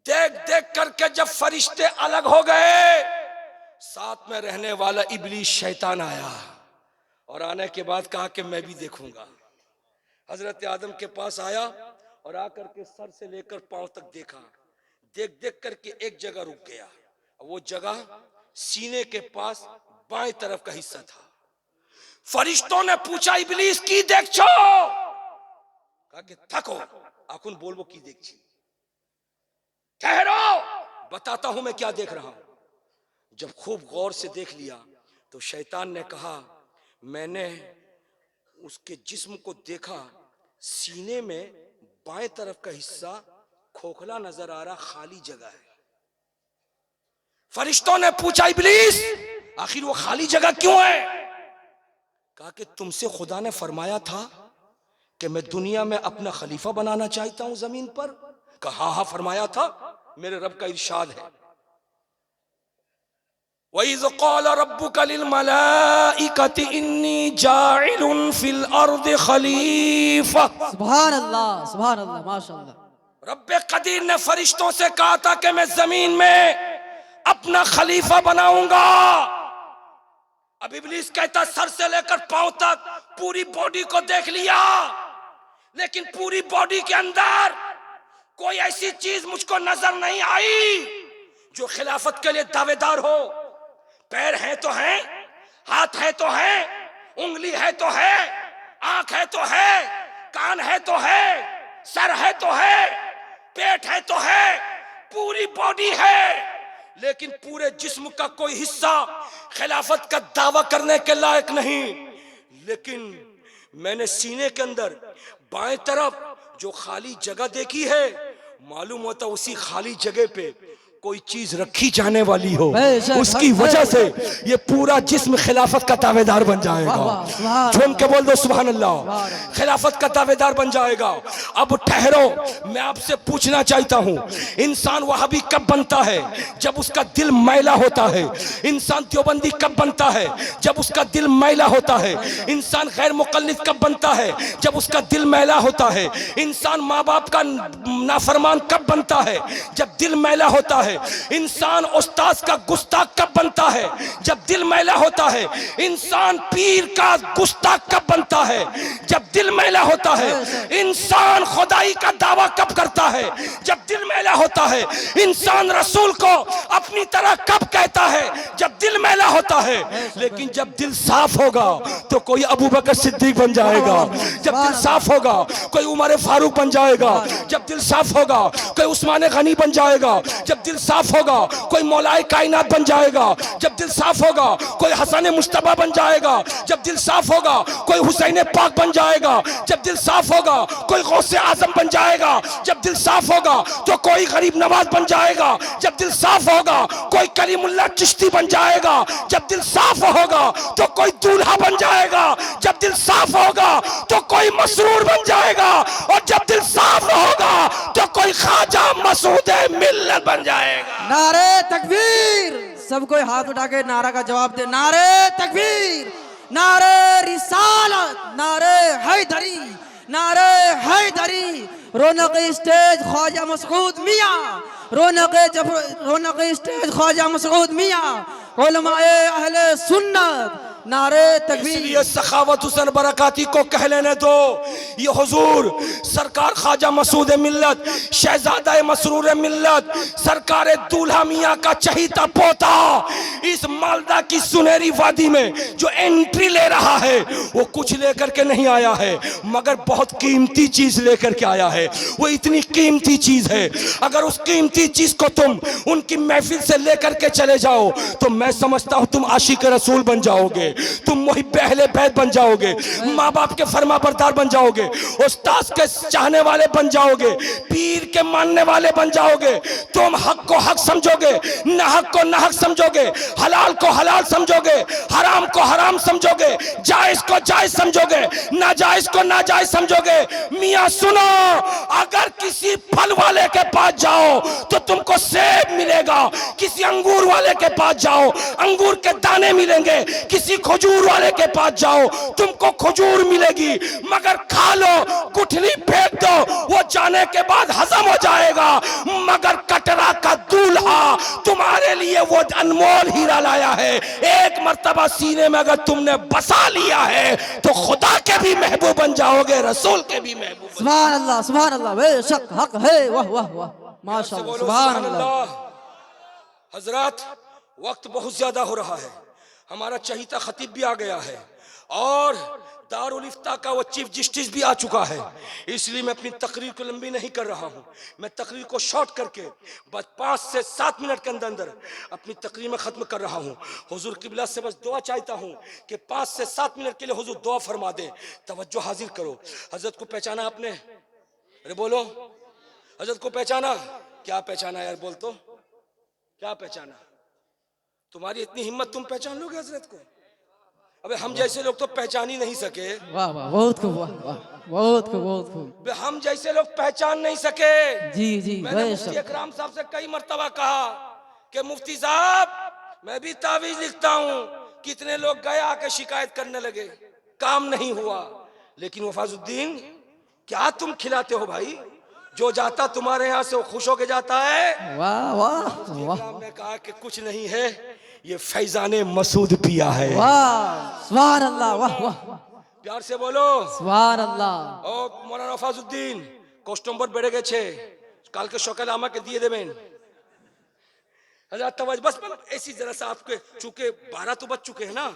देख देख करके जब फरिश्ते अलग हो गए, साथ में रहने वाला इब्लीस शैतान आया और आने के बाद कहा कि मैं भी देखूंगा। हजरत आदम के पास आया और आकर के सर से लेकर पांव तक देखा। देख देख करके एक जगह रुक गया। वो जगह सीने के पास बाएं तरफ का हिस्सा था। फरिश्तों ने पूछा, इब्लीस की देख छो? कहा कि थको आखुन बोलबो की देख छी। ठहरो, बताता हूं मैं क्या देख रहा हूं। जब खूब गौर से देख लिया तो शैतान ने कहा, मैंने उसके जिस्म को देखा, सीने में बाएं तरफ का हिस्सा खोखला नजर आ रहा, खाली जगह है। फरिश्तों ने पूछा, इब्लीस आखिर वो खाली जगह क्यों है? कहा कि तुमसे खुदा ने फरमाया था कि मैं दुनिया में अपना खलीफा बनाना चाहता हूं जमीन पर। कहा हाँ फरमाया था, मेरे रब का इरशाद है, वइज़ क़ाल रब्बुका लिल मलाइकति इन्नी जाइलुन फिल अर्दि खलीफा। सुभान अल्लाह माशाअल्लाह। रब्बे कदीर ने फरिश्तों से कहा था कि मैं जमीन में अपना खलीफा बनाऊंगा। अब इब्लीस कहता सर से लेकर पांव तक पूरी बॉडी को देख लिया, लेकिन पूरी बॉडी के अंदर कोई ऐसी चीज मुझको नजर नहीं आई जो खिलाफत के लिए दावेदार हो। पैर है तो है, हाथ है तो है, उंगली है तो है, आंख है तो है, कान है तो है, सर है तो है, पेट है तो है, पूरी बॉडी है, लेकिन पूरे जिस्म का कोई हिस्सा खिलाफत का दावा करने के लायक नहीं। लेकिन मैंने सीने के अंदर बाएं तरफ जो खाली जगह देखी है, मालूम होता उसी खाली जगह पे कोई चीज रखी जाने वाली हो, उसकी वजह से ये पूरा जिस्म खिलाफत का दावेदार बन जाएगा। झूम के बोल दो सुभान अल्लाह, खिलाफत का दावेदार बन जाएगा। अब ठहरो, मैं आपसे पूछना चाहता हूँ, इंसान वहाबी कब बनता है? जब उसका दिल मैला होता है। इंसान देवबंदी कब बनता है? जब उसका दिल मैला होता है। इंसान गैर मुक़ल्लिद कब बनता है? जब उसका दिल मैला होता है। इंसान माँ बाप का नाफरमान कब बनता है? जब दिल मैला होता है। इंसान उस्ताद का गुस्ताख कब बनता है? जब दिल मैला होता है। इंसान पीर का गुस्ताख कब बनता है? जब दिल मैला होता है। इंसान खुदाई का दावा कब करता है? जब दिल मैला होता है। इंसान रसूल को अपनी तरह कब कहता है? जब दिल मैला होता है। लेकिन जब दिल साफ होगा तो कोई अबू बकर सिद्दीक बन जाएगा। जब दिल साफ होगा कोई उमर फारूक बन जाएगा। जब दिल साफ होगा कोई उस्मान गनी बन जाएगा। जब दिल साफ होगा कोई मौलाए कायनात बन जाएगा। जब दिल साफ होगा कोई हसन मुश्तबा बन जाएगा। जब दिल साफ होगा कोई हुसैन पाक बन जाएगा। जब दिल साफ होगा कोई गौसे आजम बन जाएगा। जब दिल साफ होगा तो कोई गरीब नवाज बन जाएगा। जब दिल साफ होगा कोई करीमुल्लाह चिश्ती बन जाएगा। जब दिल साफ होगा तो कोई दूल्हा बन जाएगा। जब दिल साफ होगा तो कोई मसरूर बन जाएगा। और जब दिल साफ होगा तो कोई ख्वाजा मसूद मिल्लत बन जाएगा। नारे तकबीर, सब कोई हाथ उठा के नारा का जवाब दे। नारे तकबीर, नारे रिसालत, नारे हैदरी, नारे हैदरी। रौनक स्टेज ख्वाजा मसऊद मियां, रौनक स्टेज ख्वाजा मसऊद मियां, उलमाए अहले सुन्नत। नारे तकबीर। इसलिए सखावत हुसैन बरकाती को कह लेने दो, ये हुजूर सरकार ख्वाजा मसूद मिल्लत, शहजादा मसरूर मिल्लत, सरकार दूल्हा मियाँ का चहीता पोता इस मालदा की सुनहरी वादी में जो एंट्री ले रहा है, वो कुछ लेकर के नहीं आया है, मगर बहुत कीमती चीज लेकर के आया है। वो इतनी कीमती चीज है, अगर उस कीमती चीज को तुम उनकी महफिल से लेकर के चले जाओ तो मैं समझता हूं तुम आशिक रसूल बन जाओगे, तुम मुहिब अहले बैत बन जाओगे, माँ बाप के फरमाबरदार बन जाओगे, उस्ताद के चाहने वाले बन जाओगे, पीर के मानने वाले बन जाओगे। तुम हक को हक समझोगे, नाहक को नाहक समझोगे, हलाल को हलाल समझोगे, हराम को हराम समझोगे, जायज को जायज समझोगे, नाजायज को नाजायज समझोगे। मियाँ सुनो, अगर किसी फल वाले के पास जाओ तो तुमको सेब मिलेगा, किसी अंगूर वाले के पास जाओ अंगूर के दाने मिलेंगे, किसी खजूर वाले के पास जाओ तुमको खजूर मिलेगी, मगर खा लो, गुठली फेंक दो, वो जाने के बाद हजम हो जाएगा। मगर कटरा का दूल्हा तुम्हारे लिए वो अनमोल हीरा लाया है। एक मर्तबा सीने में अगर तुमने बसा लिया है तो खुदा के भी महबूब बन जाओगे, रसूल के भी महबूब। सुभान अल्लाह, सुभान अल्लाह, बेशक हक है। वाह वाह वाह, माशाअल्लाह, सुभान अल्लाह। हजरत, वक्त बहुत ज्यादा हो रहा है, हमारा चहीता खतीब भी आ गया है और दारुल इफ्ता का वो चीफ जस्टिस भी आ चुका है। इसलिए मैं अपनी तकरीर को लंबी नहीं कर रहा हूँ, मैं तकरीर को शॉर्ट करके बस 5 से 7 मिनट के अंदर अंदर अपनी तकरीर में ख़त्म कर रहा हूँ। हुजूर किबला से बस दुआ चाहता हूँ कि 5 से 7 मिनट के लिए हुजूर दुआ फरमा दे। तवज्जो हाजिर करो। हजरत को पहचाना आपने? अरे बोलो, हजरत को पहचाना? क्या पहचाना यार, बोल तो क्या पहचाना? तुम्हारी इतनी हिम्मत, तुम पहचान लोगे हजरत को? अबे हम जैसे लोग तो पहचान ही नहीं सके। वाह वाह, बहुत खूब, वाह वाह, बहुत खूब, बहुत खूब। हम जैसे लोग पहचान नहीं सके। जी जी, मैंने मुफ्ती अकराम साहब से कई मर्तबा कहा कि मुफ्ती साहब मैं भी तावीज लिखता हूँ। कितने लोग गए आके शिकायत करने लगे, काम नहीं हुआ। लेकिन वफाजुद्दीन, क्या तुम खिलाते हो भाई? जो जाता तुम्हारे यहाँ से वो खुश होके जाता है। वाह वाह वाह हमने कहा कि कुछ नहीं है, ये फैजाने मसूद पिया है। वाह, सुभान अल्लाह, वाह वाह, प्यार से बोलो सुभान अल्लाह। ও মৌলানা ফাজউদ্দিন, কোষ্ট নম্বর বেড়ে গেছে, কালকে সকালে আমাকে দিয়ে দেবেন। हजरत तवज्जो, बस मैं ऐसी जरा सा आपके, चूंकि 12 तो बज चुके हैं ना,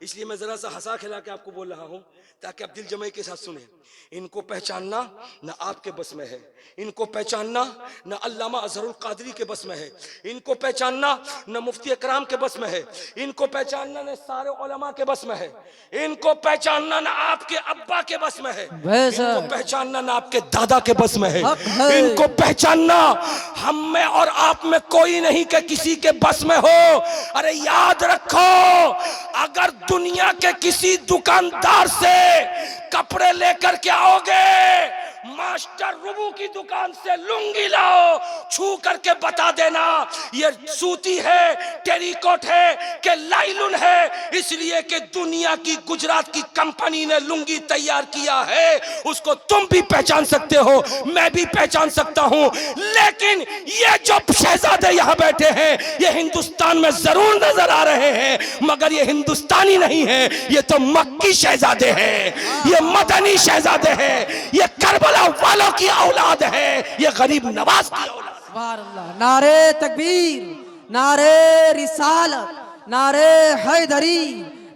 इसलिए मैं जरा सा हंसा खिला के आपको बोल रहा हूँ ताकि आप दिल जमे के साथ सुने। इनको पहचानना न आपके बस में है, इनको पहचानना न अल्लामा अजहरुल कादरी के बस में है, इनको पहचानना न मुफ्ती इकराम के बस में है, इनको पहचानना न सारे उलमा के बस में है, इनको पहचानना न आपके अब्बा के बस में है, इनको पहचानना न आपके दादा के बस में है, इनको पहचानना हम में और आप में कोई नहीं कि किसी के बस में हो। अरे याद रखो, अगर दुनिया के किसी दुकानदार से कपड़े लेकर के आओगे, मास्टर रुबू की दुकान से लुंगी लाओ, छू करके बता देना ये सूती है, टेरिकॉट है कि लाइलून है, इसलिए कि दुनिया की गुजरात की कंपनी ने लुंगी तैयार किया है। उसको तुम भी पहचान सकते हो, मैं भी पहचान सकता हूं। लेकिन ये जो शहजादे यहां बैठे हैं, ये हिंदुस्तान में जरूर नजर आ रहे हैं, मगर ये हिंदुस्तानी नहीं है, ये तो मक्की शहजादे हैं, ये मदनी शहजादे हैं, ये करबला वालों की औलाद है, ये गरीब नवाज की औलाद। सुभान अल्लाह। नारे तकबीर, नारे रिसालत, नारे हैदरी,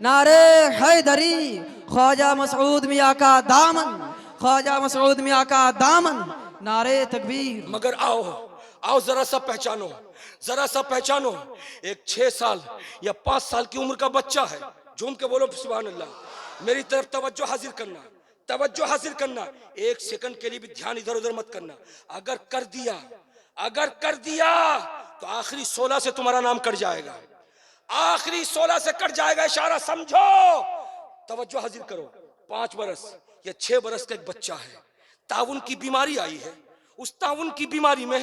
नारे हैदरी। ख्वाजा मसऊद मियां का दामन, ख्वाजा मसऊद मियां का दामन। नारे तकबीर। मगर आओ आओ जरा सा पहचानो, जरा सा पहचानो। एक 6 साल या 5 साल की उम्र का बच्चा है, झूम के बोलो सुभान अल्लाह। मेरी तरफ तवज्जो हासिल करना, तवज्जो हासिल करना, 1 सेकंड के लिए भी ध्यान इधर उधर मत करना। अगर कर दिया तो आखिरी 16 से तुम्हारा नाम कट जाएगा, आखिरी 16 से कट जाएगा। इशारा समझो, तवज्जो हासिल करो। 5 बरस या 6 बरस का एक बच्चा है, ताउन की बीमारी आई है। उस ताउन की बीमारी में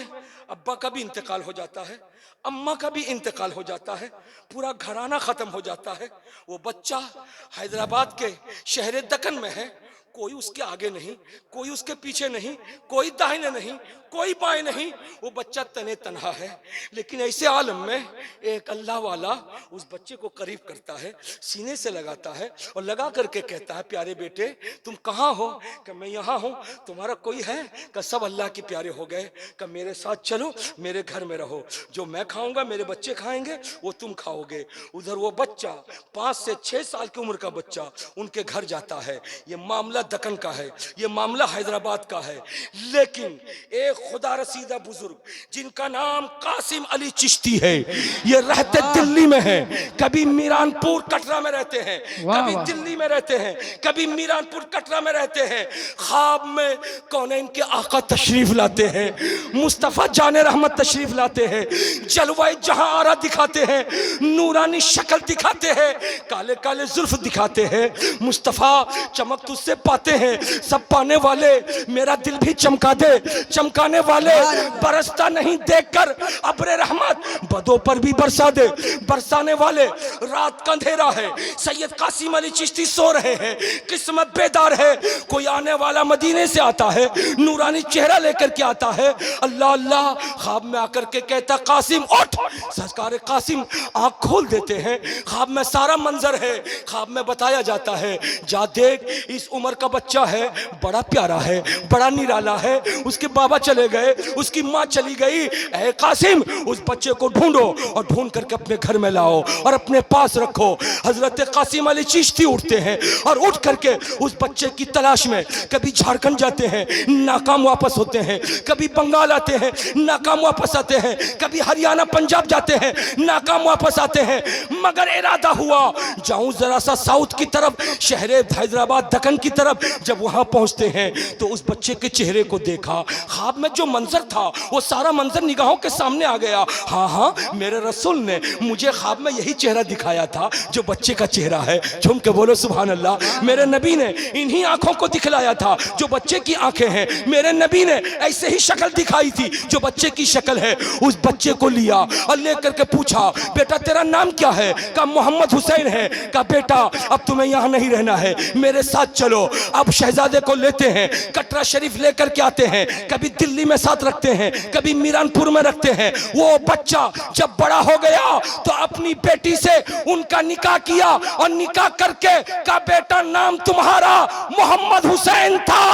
अब्बा का भी इंतकाल हो जाता है, अम्मा का भी इंतकाल हो जाता है, पूरा घराना खत्म हो जाता है। वो बच्चा हैदराबाद के शहर दक्कन में है, कोई उसके आगे नहीं, कोई उसके पीछे नहीं, कोई दाहिने नहीं, कोई बाएं नहीं, वो बच्चा तने तन्हा है। लेकिन ऐसे आलम में एक अल्लाह वाला उस बच्चे को करीब करता है, सीने से लगाता है और लगा करके कहता है, प्यारे बेटे तुम कहाँ हो? कि मैं यहाँ हूँ। तुम्हारा कोई है? कि सब अल्लाह के प्यारे हो गए। कि मेरे साथ चलो, मेरे घर में रहो, जो मैं खाऊंगा मेरे बच्चे खाएंगे, वो तुम खाओगे। उधर वो बच्चा 5 से 6 साल की उम्र का बच्चा उनके घर जाता है। ये मामला दक्कन का है, ये मामला हैदराबाद का है। लेकिन एक खुदा रसीदा बुजुर्ग जिनका नाम कासिम अली चिश्ती है, ये रहते दिल्ली में है, कभी मीरानपुर कटरा में रहते हैं, कभी दिल्ली में रहते हैं, कभी मीरानपुर कटरा में रहते हैं। ख्वाब में कौनैन के आका तशरीफ लाते हैं, मुस्तफा जाने रहमत तशरीफ लाते हैं, जलवाए जहां आरा दिखाते हैं, नूरानी शक्ल दिखाते हैं, काले काले जुल्फ दिखाते हैं। मुस्तफा चमक तुझसे पाते हैं, सब पाने वाले मेरा दिल भी चमका दे, चमकाने वाले बरसता नहीं देखकर अब्रे रहमत बदों पर भी बरसा दे, बरसाने वाले रात का अंधेरा है। सैयद कासिम अली चिश्ती सो रहे हैं, किस्मत बेदार है। कोई आने वाला मदीने से आता है, नूरानी चेहरा लेकर के आता है, अल्लाह अल्लाह ख्वाब में आकर के कहता कासिम उठ। सरकार कासिम आंख खोल देते हैं, ख्वाब में सारा मंजर है, ख्वाब में बताया जाता है, जा देख इस उम्र का बच्चा है, बड़ा प्यारा है, बड़ा निराला है, उसके बाबा चले गए, उसकी माँ चली गई। ऐ कासिम उस बच्चे को ढूंढो और ढूंढ करके अपने घर में लाओ और अपने पास रखो। हजरत कासिम अली चिश्ती उठते हैं और उठ करके उस बच्चे की तलाश में कभी झारखंड जाते हैं, नाकाम वापस होते हैं, कभी बंगाल आते हैं, नाकाम वापस आते हैं, कभी हरियाणा पंजाब जाते हैं, नाकाम वापस आते हैं। मगर इरादा हुआ जाऊं जरा सा साउथ की तरफ, शहर हैदराबाद दक्कन की तरफ। तरफ जब वहां पहुंचते हैं तो उस बच्चे के चेहरे को देखा, ख्वाब में जो मंजर था वो सारा मंजर निगाहों के सामने आ गया। हाँ, मेरे रसूल ने मुझे ख्वाब में यही चेहरा दिखाया था जो बच्चे का चेहरा है। झूम के बोलो सुभान अल्लाह। मेरे नबी ने इन्हीं आंखों को दिखलाया था जो बच्चे की आंखें हैं। मेरे नबी ने ऐसे ही शक्ल दिखाई थी जो बच्चे की शक्ल है। उस बच्चे को लिया और लेकर के पूछा, बेटा तेरा नाम क्या है? कहा मोहम्मद हुसैन है। कहा बेटा अब तुम्हें यहाँ नहीं रहना है, मेरे साथ चलो। अब शहजादे को लेते हैं, कटरा शरीफ लेकर के आते हैं, कभी दिल्ली में साथ रखते हैं, कभी मीरानपुर में रखते हैं। वो बच्चा जब बड़ा हो गया तो अपनी बेटी से उनका निकाह किया और निकाह करके कहा बेटा नाम तुम्हारा मोहम्मद हुसैन था,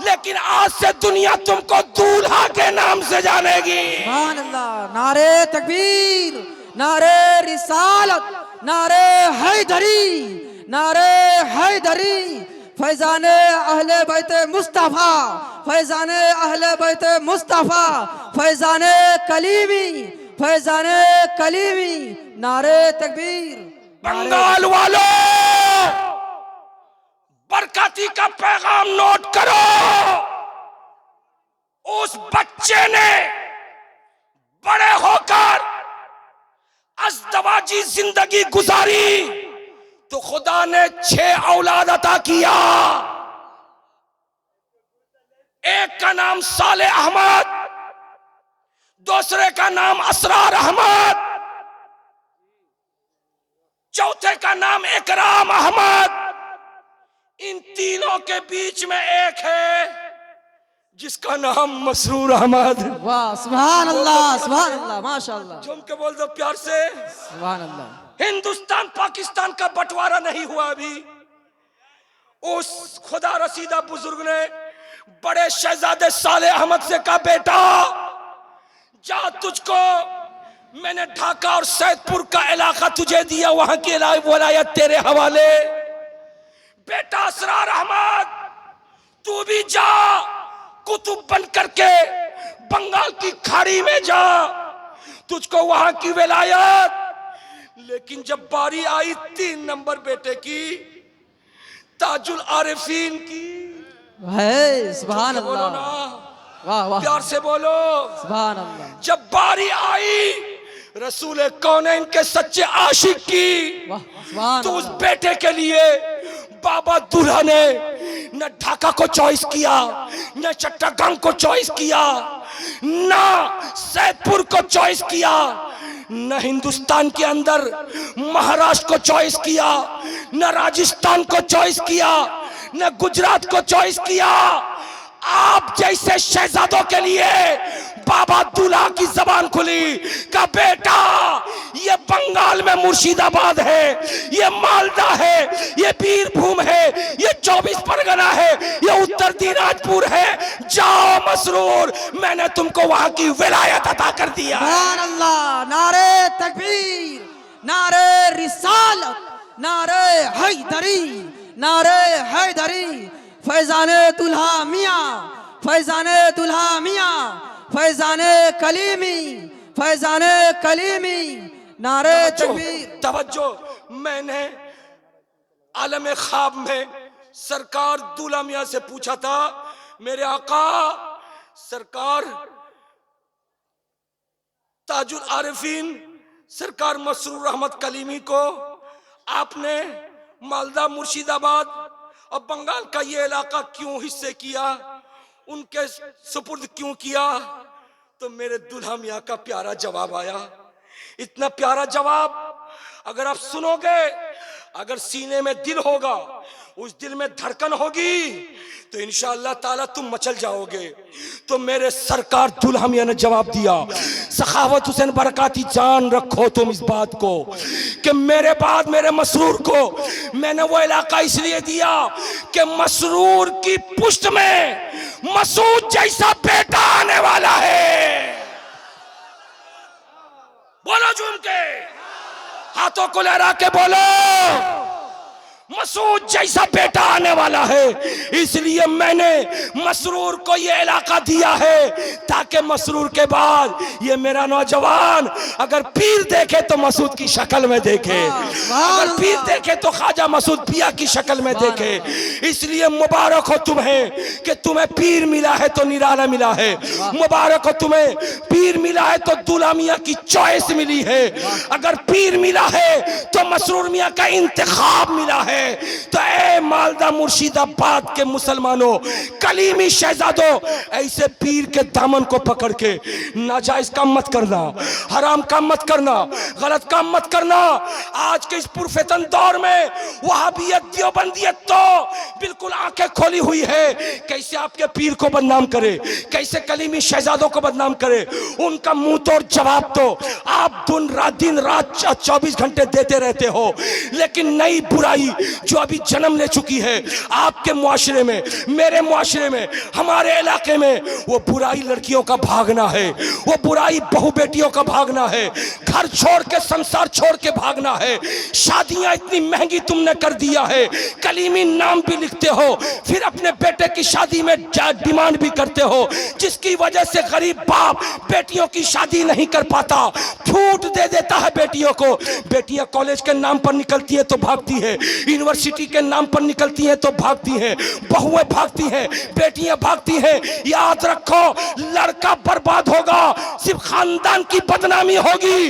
लेकिन आज से दुनिया तुमको दूल्हा के नाम से जानेगी। सुभान अल्लाह। नारे तकबीर, नारे रिसालत, नारे हैदरी, नारे हैदरी। फैजाने अहले बैते मुस्तफा, फैजाने अहले बैते मुस्तफा, फैजाने कलीमी, फैजाने कलीमी। नारे तकबीर। बंगाल वालों, बरकती का पैगाम नोट करो। उस बच्चे ने बड़े होकर अज़दवाजी जिंदगी गुजारी तो खुदा ने 6 औलाद अता किया। एक का नाम साले अहमद, दूसरे का नाम असरार अहमद, चौथे का नाम इकराम अहमद। इन तीनों के बीच में एक है जिसका नाम मसरूर अहमद। वाह सुभान अल्लाह, सुभान अल्लाह, माशाअल्लाह। झूम के बोल दो प्यार से, सुभान अल्लाह। हिंदुस्तान पाकिस्तान का बंटवारा नहीं हुआ अभी। उस खुदा रसीदा बुजुर्ग ने बड़े शहजादे साले अहमद से कहा बेटा जा, तुझको मैंने ढाका और सैदपुर का इलाका तुझे दिया, वहां की वलायत तेरे हवाले। बेटा असरार अहमद तू भी जा, कुतुब बन करके बंगाल की खाड़ी में जा, तुझको वहां की विलायत। लेकिन जब बारी आई 3 नंबर बेटे की, ताजुल आरिफीन की, है सुभान बोलो अल्लाह। ना, वाह वाह, प्यार से बोलो। सुभान अल्लाह। जब बारी आई रसूल कौनैन के सच्चे आशिक की, वाह सुभान तो उस अल्लाह। बेटे के लिए बाबा दूल्हा ने न ढाका को चॉइस किया, न चट्टागांग को चॉइस किया, न सैदपुर को चॉइस किया, न हिंदुस्तान के अंदर महाराष्ट्र को चॉइस किया, न राजस्थान को चॉइस किया, न गुजरात को चॉइस किया। आप जैसे शहजादों के लिए बाबा दूल्हा की जबान खुली का बेटा ये बंगाल में मुर्शिदाबाद है, ये मालदा है, ये बीरभूम है, ये 24 परगना है, ये उत्तर दिनाजपुर है। जाओ मसरूर, मैंने तुमको वहां की विलायत अता कर दिया। सुभान अल्लाह। नारे तकबीर, नारे रिसालत, नारे हैदरी, नारे हैदरी। फैजाने दुल्हा मियाँ, फैजाने दुल्हा मियाँ, फैजाने कलीमी, फैजाने कलीमी। नारे तकबीर। तवज्जो, मैंने आलम ख्वाब में सरकार दूल्हा मियाँ से पूछा था, मेरे आका सरकार ताजुल आरिफीन सरकार मसरूर अहमद कलीमी को आपने मालदा मुर्शिदाबाद और बंगाल का ये इलाका क्यों हिस्से किया, उनके सुपुर्द क्यों किया? तो मेरे दूल्हा मियाँ का प्यारा जवाब आया। इतना प्यारा जवाब अगर आप सुनोगे, अगर सीने में दिल होगा, उस दिल में धड़कन होगी, तो इंशाअल्लाह ताला तुम मचल जाओगे। तो मेरे सरकार दूल्हा मियाँ ने जवाब दिया, सखावत हुसैन बरकाती जान रखो तुम इस बात को कि मेरे बाद मेरे मसरूर को मैंने वो इलाका इसलिए दिया कि मसरूर की पुष्ट में मसूद जैसा बेटा आने वाला है। बोलो झूम के, हाथों को लहरा के बोलो, मसूद जैसा बेटा आने वाला है, इसलिए मैंने मसरूर को ये इलाका दिया है ताकि मसरूर के बाद ये मेरा नौजवान अगर पीर देखे तो मसूद की शक्ल में देखे, अगर पीर देखे तो ख्वाजा मसूद पिया की शक्ल में देखे। इसलिए मुबारक हो तुम्हें कि तुम्हें पीर मिला है तो निराला मिला है, मुबारक हो तुम्हें पीर मिला है तो दूल्हा मियां की चॉइस मिली है, अगर पीर मिला है तो मसरूर मियां का इंतखाब मिला है। तो ए मालदा मुर्शिदाबाद के मुसलमानों, कलीमी शहजादों, ऐसे पीर के दामन को पकड़ के नाजायज काम मत करना, हराम काम मत करना, गलत काम मत करना। आज के इस पुरफितन दौर में वहाबियत देवबंदियत तो बिल्कुल आंखें खोली हुई है, कैसे आपके पीर को बदनाम करे, कैसे कलीमी शहजादों को बदनाम करे। उनका मुंह तोड़ जवाब तो आप दिन रात 24 घंटे देते रहते हो, लेकिन नई बुराई जो अभी जन्म ले चुकी है आपके मुआशरे में, मेरे मुआशरे में, हमारे इलाके में, वो बुराई लड़कियों का भागना है, वो बुराई बहू बेटियों का भागना है, घर छोड़ के संसार छोड़ के भागना है। शादियां इतनी महंगी तुमने कर दिया है, कलीमी नाम भी लिखते हो, फिर अपने बेटे की शादी में डिमांड भी करते हो, जिसकी वजह से गरीब बाप बेटियों की शादी नहीं कर पाता, छूट दे देता है बेटियों को। बेटियां कॉलेज के नाम पर निकलती है तो भागती है, यूनिवर्सिटी के नाम पर निकलती है तो भागती हैं, बहुएं भागती हैं, बेटियां भागती हैं। याद रखो, लड़का बर्बाद होगा सिर्फ खानदान की बदनामी होगी,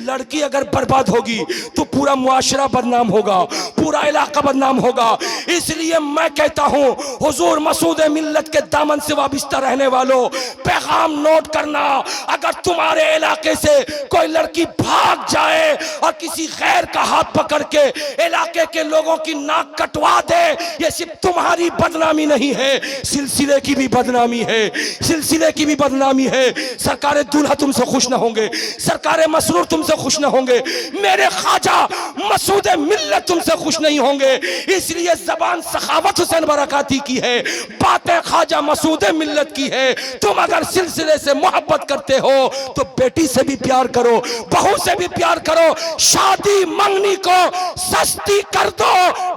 लड़की अगर बर्बाद होगी तो पूरा मुआशरा बदनाम होगा, पूरा इलाका बदनाम होगा। इसलिए मैं कहता हूं, हुजूर मसूद मिल्लत के दामन से वाबिस्ता रहने वालों, पैगाम नोट करना, अगर तुम्हारे इलाके से कोई लड़की भाग जाए और किसी गैर का हाथ पकड़ के इलाके के लोगों की नाक कटवा दे, ये सिर्फ तुम्हारी बदनामी नहीं है, सिलसिले की भी बदनामी है, सिलसिले की भी बदनामी है। सरकारे दूल्हा तुमसे खुश ना होंगे, सरकारे मसरूर तुमसे खुश ना होंगे, मेरे ख्वाजा मसूद मिल्लत तुमसे खुश नहीं होंगे। इसलिए जबान सखावत हुसैन बरकाती की है, बातें ख्वाजा मसूद मिल्लत की है। तुम अगर सिलसिले से मोहब्बत करते हो तो बेटी से भी प्यार करो, बहू से भी प्यार करो, शादी मंगनी को सस्ती कर दो,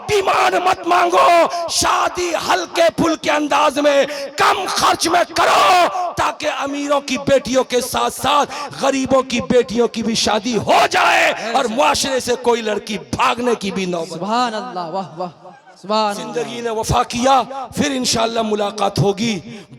डिमांड मत मांगो, शादी हल्के फुल्के अंदाज में कम खर्च में करो, ताकि अमीरों की बेटियों के साथ साथ गरीबों की बेटियों की भी शादी हो जाए और मुआशरे से कोई लड़की भागने की भी नौबत। सुभान अल्लाह, वाह वाह, सुभान जिंदगी ने वफा किया, फिर इंशाअल्लाह मुलाकात होगी।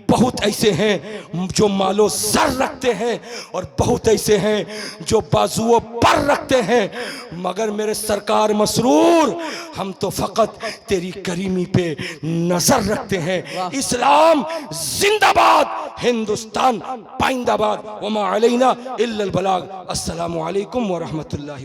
बहुत ऐसे हैं जो मालो सर रखते हैं और बहुत ऐसे हैं जो बाजुओं पर रखते हैं, मगर मेरे सरकार मसरूर, हम तो फकत तेरी करीमी पे नजर रखते हैं। इस्लाम जिंदाबाद, हिंदुस्तान पाइंदाबाद, वमा अलैना इल्लल बलाग। अस्सलामु अलैकुम व रहमतुल्लाहि।